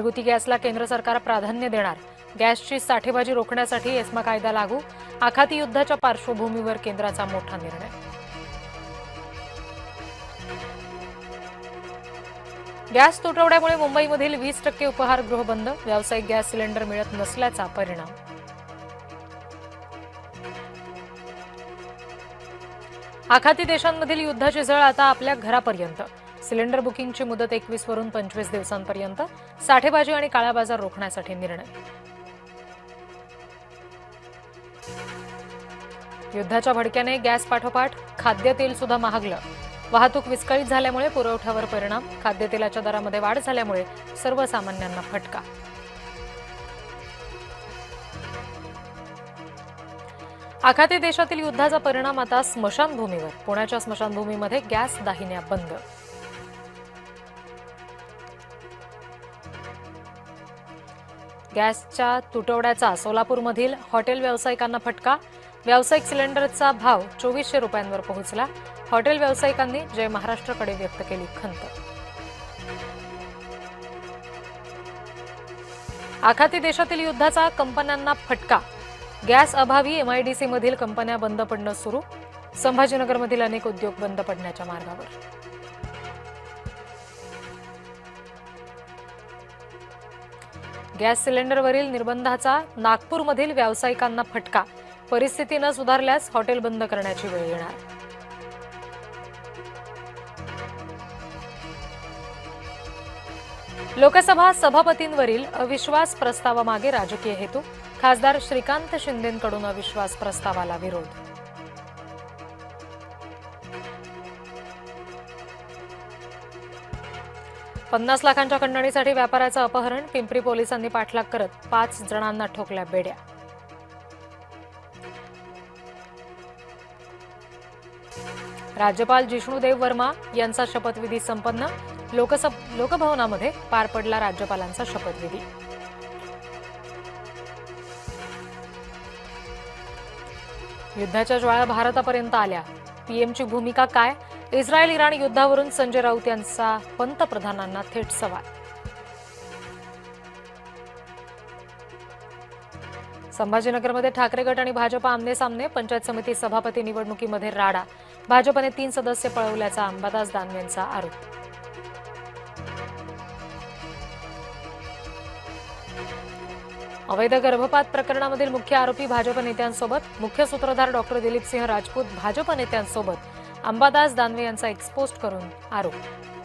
घरगुती गॅसला केंद्र सरकार प्राधान्य देणार. गॅसची साठेबाजी रोखण्यासाठी एस्मा कायदा लागू. आखाती युद्धाच्या पार्श्वभूमीवर केंद्राचा मोठा निर्णय. गॅस तुटवड्यामुळे मुंबईमधील 20% उपहारगृह बंद. व्यावसायिक गॅस सिलेंडर मिळत नसल्याचा परिणाम. आखाती देशांमधील युद्धाची झळ आता आपल्या घरापर्यंत. सिलेंडर बुकिंगची मुदत 21 वरून 25 दिवसांपर्यंत. साठेबाजी आणि काळा बाजार रोखण्यासाठी निर्णय. युद्धाच्या भडक्याने गॅस पाठोपाठ खाद्यतेल सुद्धा महागलं. वाहतूक विस्कळीत झाल्यामुळे पुरवठ्यावर परिणाम. खाद्यतेलाच्या दरामध्ये वाढ झाल्यामुळे सर्वसामान्यांना फटका. आखाती देशातील युद्धाचा परिणाम आता स्मशानभूमीवर. पुण्याच्या स्मशानभूमीमध्ये गॅस दाहिन्या बंद. गॅसच्या तुटवड्याचा सोलापूरमधील हॉटेल व्यावसायिकांना फटका. व्यावसायिक सिलेंडरचा भाव 2400 रुपयांवर पोहोचला. हॉटेल व्यावसायिकांनी जय महाराष्ट्रकडे व्यक्त केली खंत. आखाती देशातील युद्धाचा कंपन्यांना फटका. गॅस अभावी एमआयडीसी मधील कंपन्या बंद पडणं सुरू. संभाजीनगरमधील अनेक उद्योग बंद पडण्याच्या मार्गावर. गॅस सिलेंडरवरील निर्बंधाचा नागपूरमधील व्यावसायिकांना फटका. परिस्थिती न सुधारल्यास हॉटेल बंद करण्याची वेळ येणार. लोकसभा सभापतींवरील अविश्वास प्रस्तावामागे राजकीय हेतू. खासदार श्रीकांत शिंदेंकडून अविश्वास प्रस्तावाला विरोध. $50 लाखांच्या खंडणीसाठी व्यापाऱ्याचं अपहरण. पिंपरी पोलिसांनी पाठलाग करत 5 जणांना ठोकल्या बेड्या. राज्यपाल जिष्णुदेव वर्मा यांचा शपथविधी संपन्न. लोकभवनामध्ये पार पडला राज्यपालांचा शपथविधी. युद्धाच्या ज्वाळा भारतापर्यंत आल्या. पीएमची भूमिका काय? इस्रायल इराण युद्धावरून संजय राऊत यांचा पंतप्रधानांना थेट सवाल. संभाजीनगरमध्ये ठाकरे गट आणि भाजप आमने सामने. पंचायत समिती सभापती निवडणुकीमध्ये राडा. भाजपने 3 सदस्य पळवल्याचा अंबादास दानवेंचा आरोप. अवैध गर्भपात प्रकरणामधील मुख्य आरोपी भाजप नेत्यांसोबत. मुख्य सूत्रधार डॉक्टर दिलीप सिंह राजपूत भाजप नेत्यांसोबत. अंबादास दानवे यांचा एक्सपोस्ट करून आरोप.